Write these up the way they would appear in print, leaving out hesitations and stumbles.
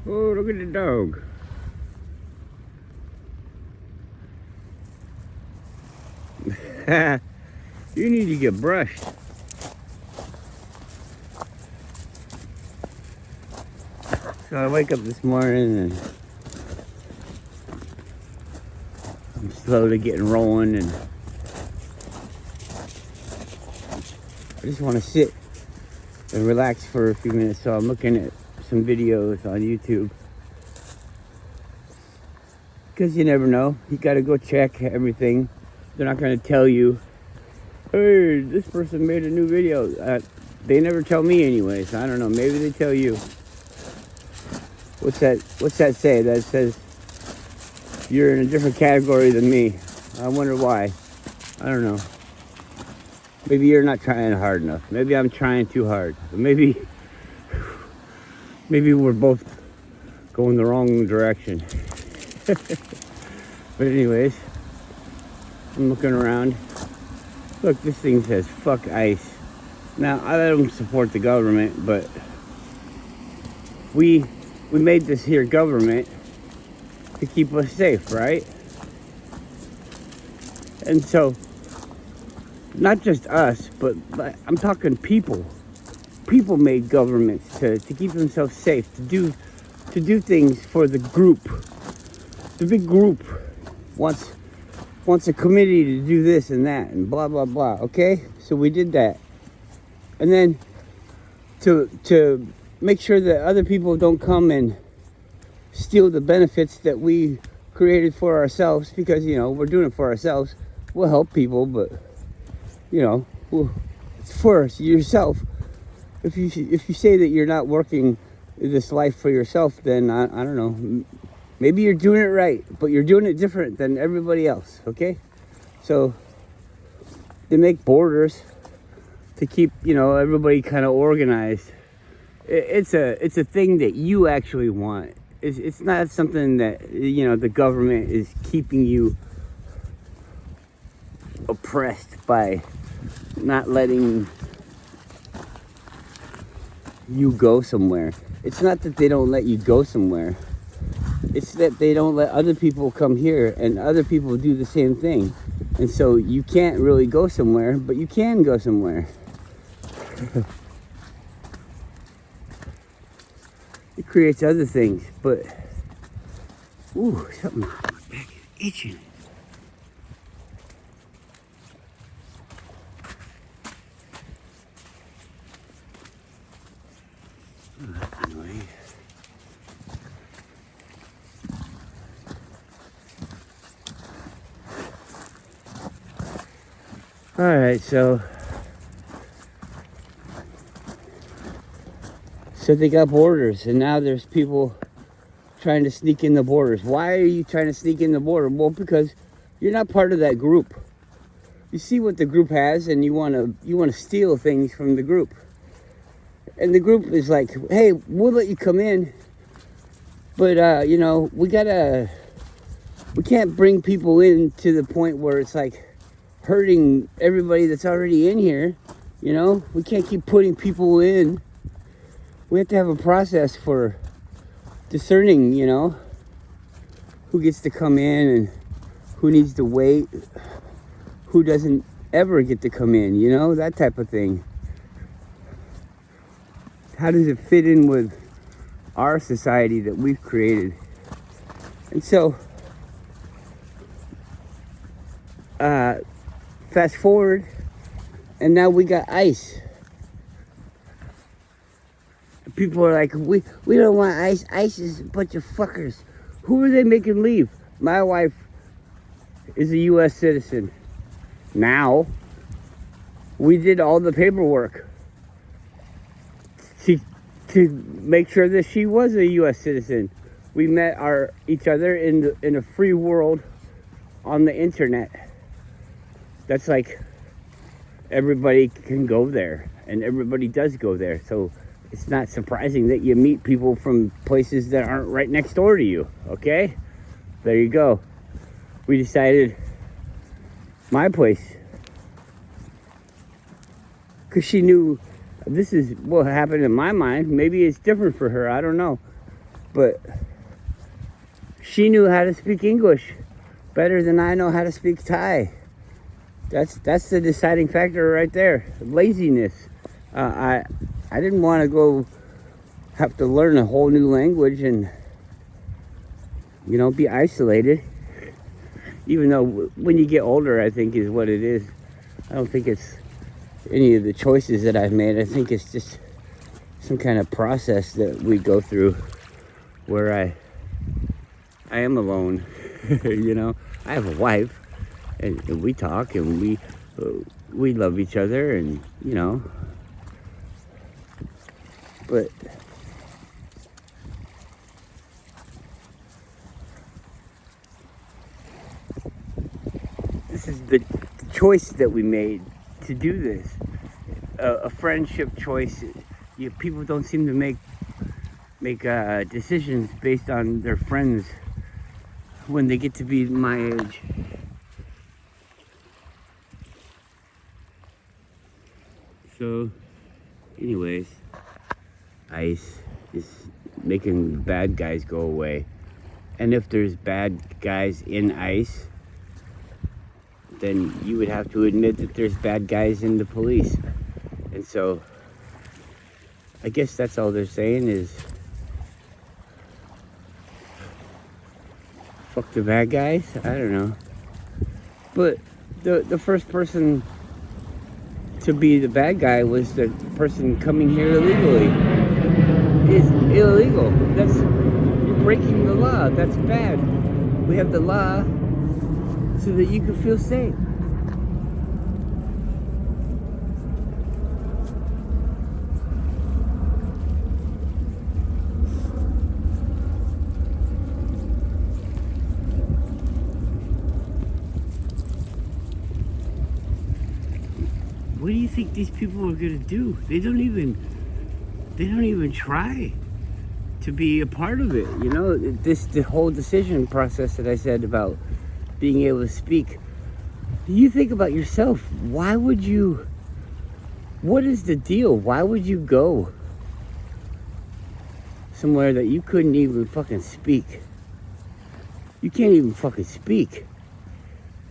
Oh, look at the dog. You need to get brushed. So I wake up this morning and I'm slowly getting rolling, and I just want to sit and relax for a few minutes. So I'm looking at some videos on YouTube, because you never know. You got to go check everything. They're not going to tell you, hey, this person made a new video. They never tell me anyways. I don't know. Maybe they tell you. What's that say? That says you're in a different category than me. I wonder why. I don't know. Maybe you're not trying hard enough. Maybe I'm trying too hard. Maybe we're both going the wrong direction. But anyways, I'm looking around. Look, this thing says fuck ICE. Now, I don't support the government, but we made this here government to keep us safe, right? And so, not just us, but I'm talking people. People made governments to keep themselves safe, to do things for the group. The big group wants a committee to do this and that and blah blah blah. Okay, so we did that, and then to make sure that other people don't come and steal the benefits that we created for ourselves, because we're doing it for ourselves. We'll help people, but it's for yourself. If you say that you're not working this life for yourself, then I don't know. Maybe you're doing it right, but you're doing it different than everybody else. Okay, so they make borders to keep everybody kind of organized. It's a thing that you actually want. It's not something that the government is keeping you oppressed by not letting you go somewhere. It's not that they don't let you go somewhere. It's that they don't let other people come here and other people do the same thing. And so you can't really go somewhere, but you can go somewhere. It creates other things, but ooh, something on my back is itching. Oh, that's annoying. All right, so they got borders, and now there's people trying to sneak in the borders. Why are you trying to sneak in the border? Well, because you're not part of that group. You see what the group has, and you want to steal things from the group. And the group is like, hey, we'll let you come in, but we can't bring people in to the point where it's like hurting everybody that's already in here. We can't keep putting people in. We have to have a process for discerning, who gets to come in and who needs to wait, who doesn't ever get to come in, that type of thing. How does it fit in with our society that we've created? And so, fast forward, and now we got ICE. People are like, we don't want ICE. ICE is a bunch of fuckers. Who are they making leave? My wife is a U.S. citizen. Now, we did all the paperwork to make sure that she was a U.S. citizen. We met each other in a free world on the internet. That's like everybody can go there, and everybody does go there. So it's not surprising that you meet people from places that aren't right next door to you, okay? There you go. We decided my place, because she knew this is what happened in my mind. Maybe it's different for her, I don't know. But she knew how to speak English better than I know how to speak Thai. That's the deciding factor right there. Laziness. I didn't want to go have to learn a whole new language and, you know, be isolated. Even though when you get older, I think is what it is. I don't think it's any of the choices that I've made. I think it's just some kind of process that we go through where I am alone. You know, I have a wife, and we talk, and we love each other, and you know, but this is the choice that we made to do this. A friendship choice. People don't seem to make decisions based on their friends when they get to be my age. So, anyways, ICE is making bad guys go away. And if there's bad guys in ICE, then you would have to admit that there's bad guys in the police. And so, I guess that's all they're saying is fuck the bad guys? I don't know. But the first person to be the bad guy was the person coming here illegally. It's illegal. You're breaking the law. That's bad. We have the law so that you can feel safe. What do you think these people are gonna do? They don't even try to be a part of it. You know, the whole decision process that I said about being able to speak. You think about yourself. Why would you? What is the deal? Why would you go somewhere that you couldn't even fucking speak? You can't even fucking speak.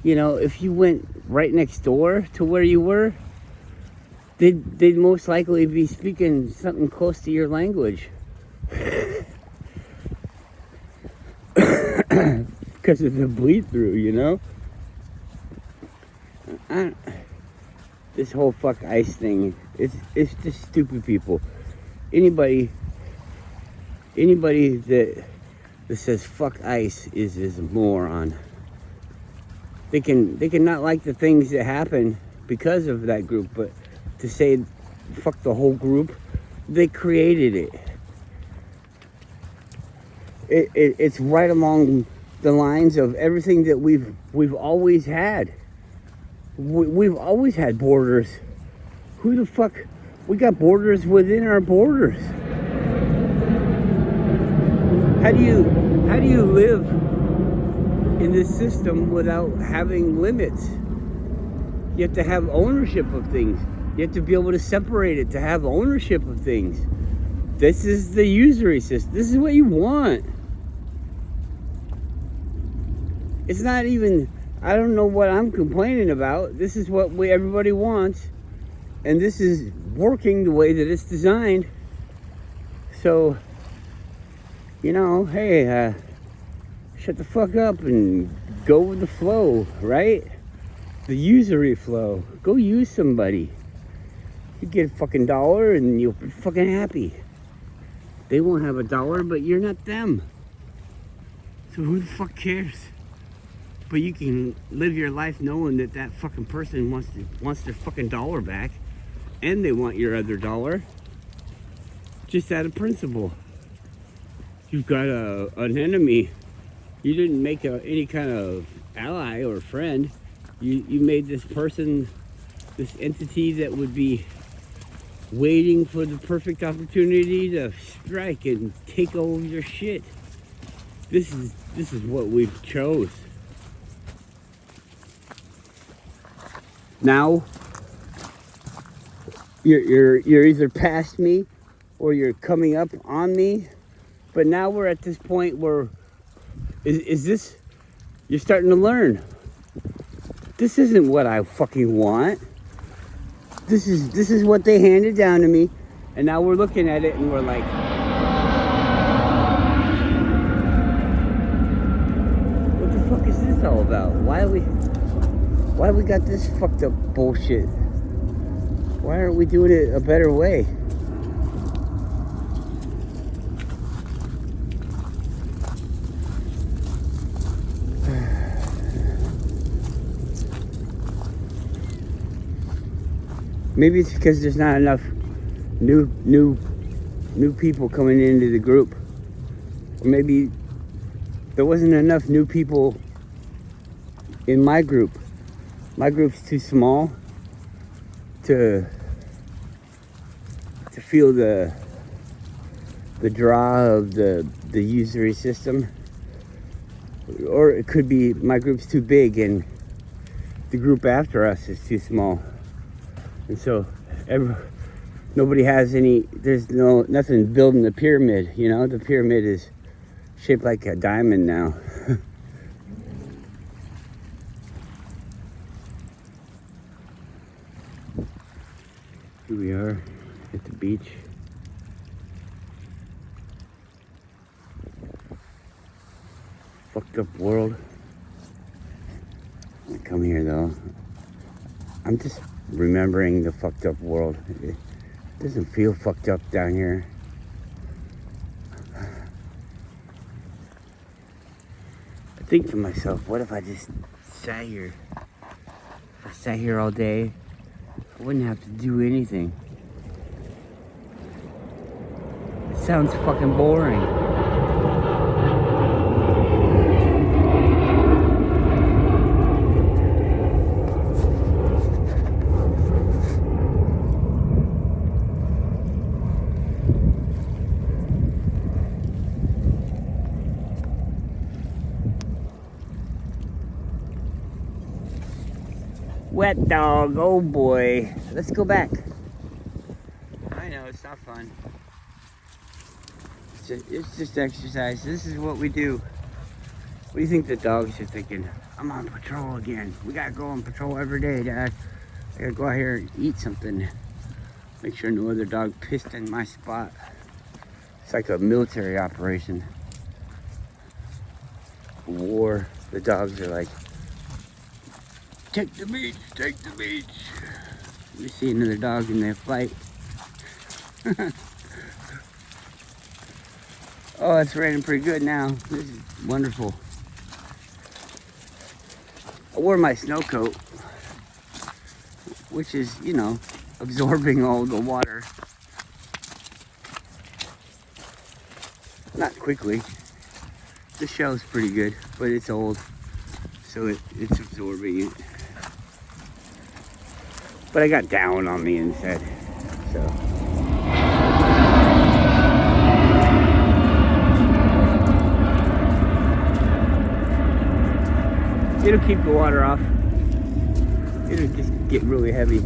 You know, if you went right next door to where you were, they'd most likely be speaking something close to your language. Because of the bleed through, you know? This whole fuck ICE thing, it's just stupid people. Anybody that says fuck ICE is a moron. They can not like the things that happen because of that group, but to say fuck the whole group, they created it. It's right along the lines of everything that we've always had. We've always had borders. Who the fuck? We got borders within our borders. How do you live in this system without having limits? You have to have ownership of things. You have to be able to separate it to have ownership of things. This is the usury system. This is what you want. It's not even, I don't know what I'm complaining about. This is what everybody wants. And this is working the way that it's designed. So, you know, hey, shut the fuck up and go with the flow, right? The usury flow. Go use somebody. You get a fucking dollar and you'll be fucking happy. They won't have a dollar, but you're not them. So who the fuck cares? But you can live your life knowing that that fucking person wants their fucking dollar back, and they want your other dollar. Just out of principle. You've got an enemy. You didn't make any kind of ally or friend. You made this person, this entity that would be waiting for the perfect opportunity to strike and take over your shit. This is what we've chose. Now you're either past me or you're coming up on me But now we're at this point where is this, you're starting to learn. This isn't what I fucking want. This is what they handed down to me. And now we're looking at it and we're like, what the fuck is this all about? Why we got this fucked up bullshit? Why aren't we doing it a better way? Maybe it's because there's not enough new people coming into the group. Or maybe there wasn't enough new people in my group. My group's too small to feel the draw of the usury system. Or it could be my group's too big and the group after us is too small. And so nobody has any, there's nothing building the pyramid, you know? The pyramid is shaped like a diamond now. Here we are at the beach. Fucked up world. I come here though. I'm just remembering the fucked up world. It doesn't feel fucked up down here. I think to myself, what if I just sat here? If I sat here all day, I wouldn't have to do anything. It sounds fucking boring. Wet dog, oh boy. Let's go back. I know, it's not fun. It's just exercise. This is what we do. What do you think the dogs are thinking? I'm on patrol again. We gotta go on patrol every day, Dad. I gotta go out here and eat something. Make sure no other dog pissed in my spot. It's like a military operation. War. The dogs are like, take the beach, take the beach. We see another dog in their fight. Oh, it's raining pretty good now. This is wonderful. I wore my snow coat, which is, you know, absorbing all the water. Not quickly. The shell's pretty good, but it's old, so it's absorbing it. But I got down on me instead, so. It'll keep the water off. It'll just get really heavy.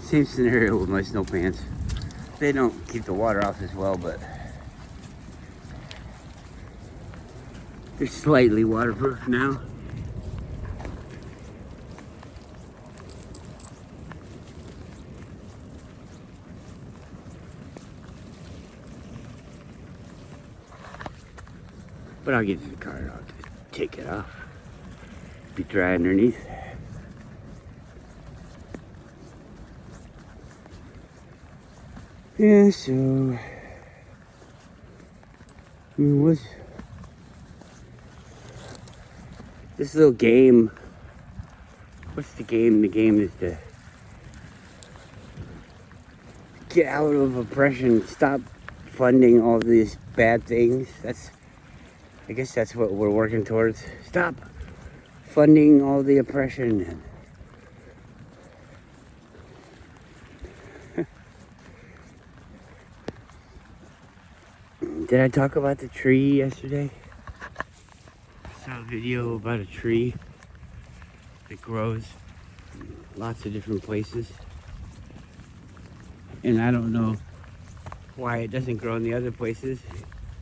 Same scenario with my snow pants. They don't keep the water off as well, but they're slightly waterproof now. But I'll get to the car and I'll just take it off. Be dry underneath. Yeah, so what's this little game? What's the game? The game is to get out of oppression, stop funding all these bad things. I guess that's what we're working towards. Stop funding all the oppression. Did I talk about the tree yesterday? Saw a video about a tree that grows lots of different places. And I don't know why it doesn't grow in the other places.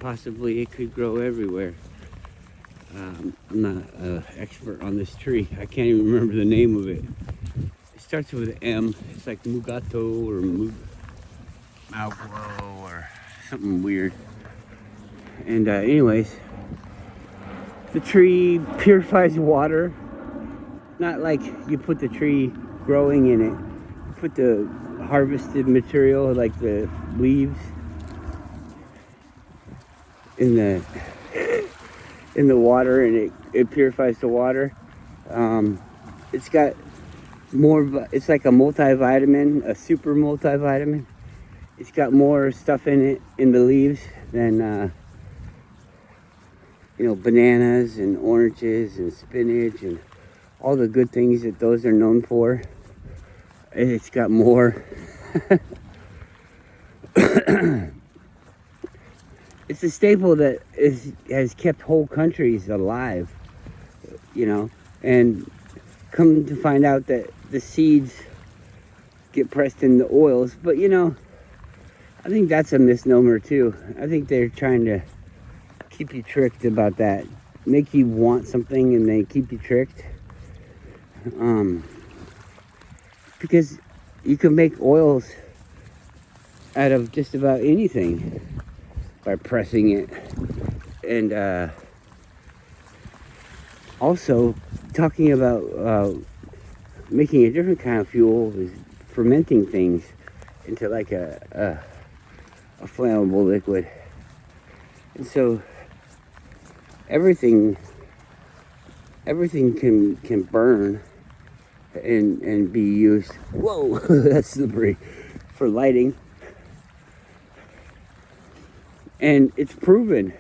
Possibly it could grow everywhere. I'm not an expert on this tree. I can't even remember the name of it. It starts with an M. It's like Mugato or Malglo or something weird. And anyways, the tree purifies water. Not like you put the tree growing in it. You put the harvested material, like the leaves, in the water, and it purifies the water. It's got more. It's like a multivitamin, a super multivitamin. It's got more stuff in it, in the leaves, than bananas and oranges and spinach and all the good things that those are known for. It's got more. It's a staple that has kept whole countries alive, and come to find out that the seeds get pressed in the oils. But I think that's a misnomer too. I think they're trying to keep you tricked about that, make you want something, and they keep you tricked. Because you can make oils out of just about anything by pressing it. And also talking about making a different kind of fuel is fermenting things into like a flammable liquid. And so everything can burn and be used. Whoa, that's slippery, for lighting. And it's proven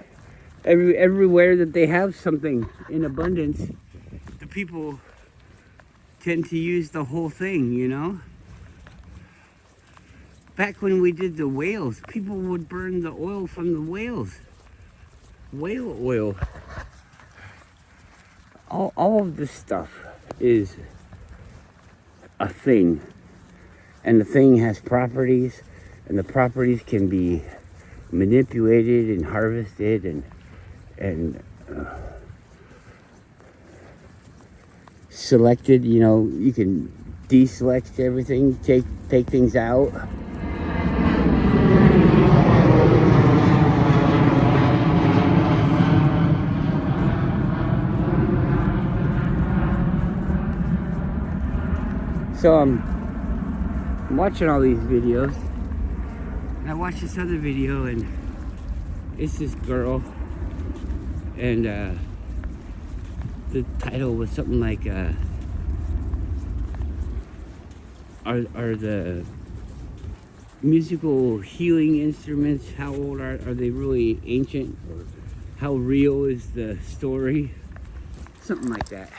everywhere that they have something in abundance, the people tend to use the whole thing. Back when we did the whales, people would burn the oil from the whales. Whale oil. All of this stuff is a thing, and the thing has properties, and the properties can be manipulated and harvested and selected. You can deselect everything, take things out. So I'm watching all these videos, and I watched this other video, and it's this girl, and the title was something like are the musical healing instruments, how old are they, really ancient, or how real is the story, something like that.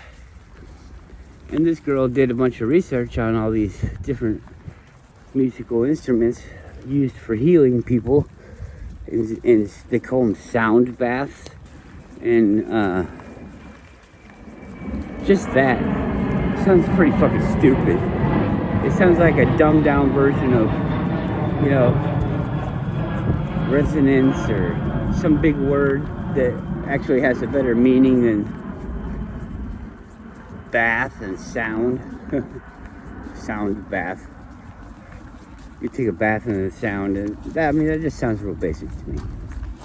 And this girl did a bunch of research on all these different musical instruments used for healing people, and they call them sound baths. And just that sounds pretty fucking stupid. It sounds like a dumbed down version of, resonance, or some big word that actually has a better meaning than bath and sound. Sound bath. You take a bath and a sound, and that just sounds real basic to me.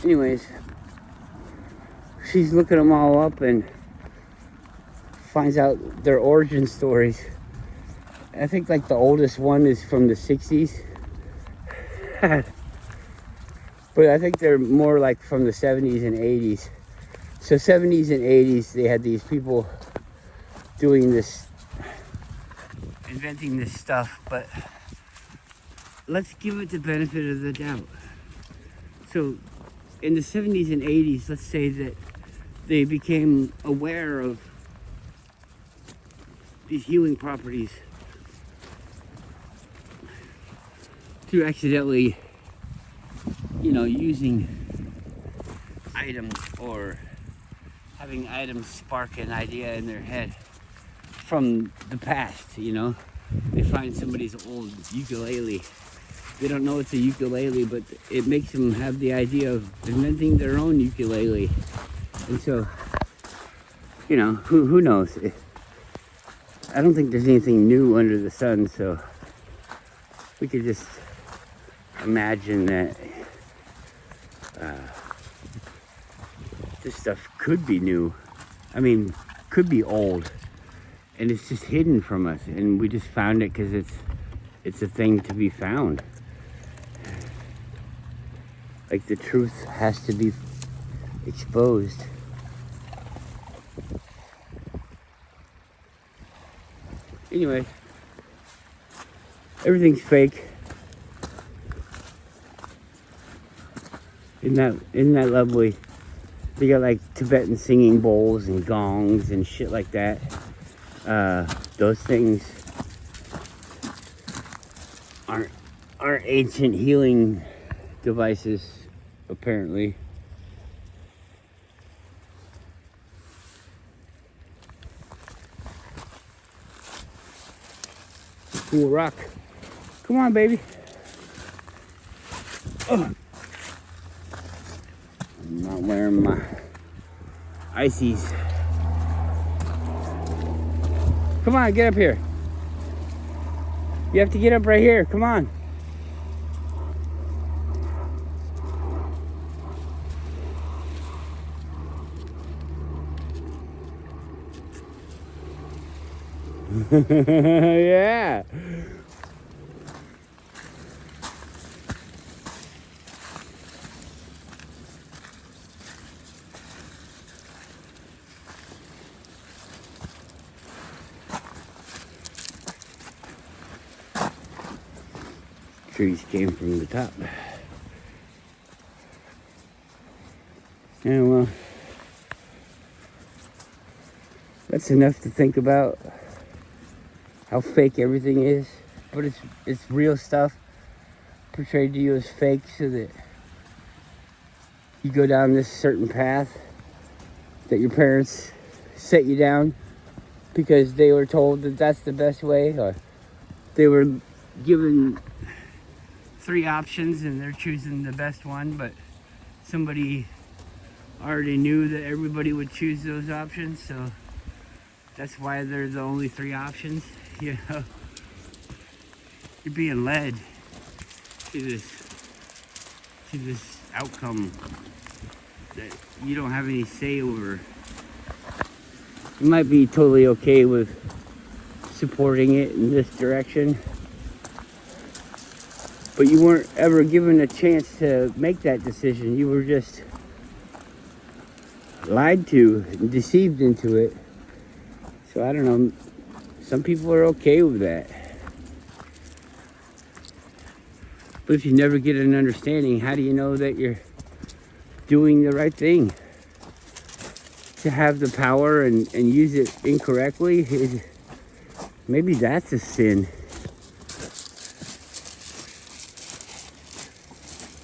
Anyways, she's looking them all up and finds out their origin stories. I think like the oldest one is from the 60s. But I think they're more like from the 70s and 80s. So 70s and 80s, they had these people doing this, inventing this stuff, but let's give it the benefit of the doubt. So in the 70s and 80s, let's say that they became aware of these healing properties through accidentally, using items or having items spark an idea in their head from the past, you know? They find somebody's old ukulele. They don't know it's a ukulele, but it makes them have the idea of inventing their own ukulele. And so, you know, who knows? I don't think there's anything new under the sun, so we could just imagine that this stuff could be new. I mean, could be old, and it's just hidden from us, and we just found it because it's a thing to be found. Like the truth has to be exposed. Anyway, everything's fake. Isn't that lovely? They got like Tibetan singing bowls and gongs and shit like that. Those things aren't ancient healing devices, apparently. Cool rock. Come on, baby. Oh. I'm not wearing my ices. Come on, get up here. You have to get up right here. Come on. Yeah. Trees came from the top. Yeah, well, that's enough to think about. How fake everything is, but it's real stuff portrayed to you as fake so that you go down this certain path that your parents set you down because they were told that that's the best way, or they were given 3 options and they're choosing the best one, but somebody already knew that everybody would choose those options, so that's why there's only 3 options. You know, you're being led to this outcome that you don't have any say over. You might be totally okay with supporting it in this direction, but you weren't ever given a chance to make that decision. You were just lied to and deceived into it. So I don't know. Some people are okay with that. But if you never get an understanding, how do you know that you're doing the right thing? To have the power and use it incorrectly, maybe that's a sin.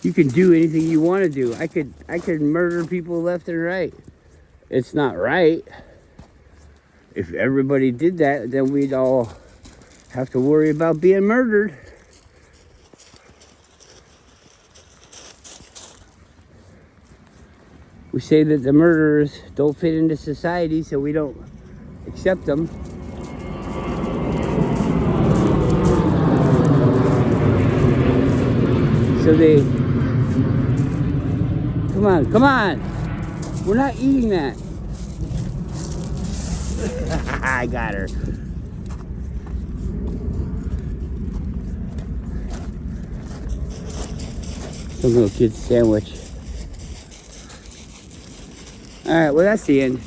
You can do anything you want to do. I could murder people left and right. It's not right. If everybody did that, then we'd all have to worry about being murdered. We say that the murderers don't fit into society, so we don't accept them. So they... Come on! We're not eating that. I got her. Some little kid's sandwich. Alright, well that's the end.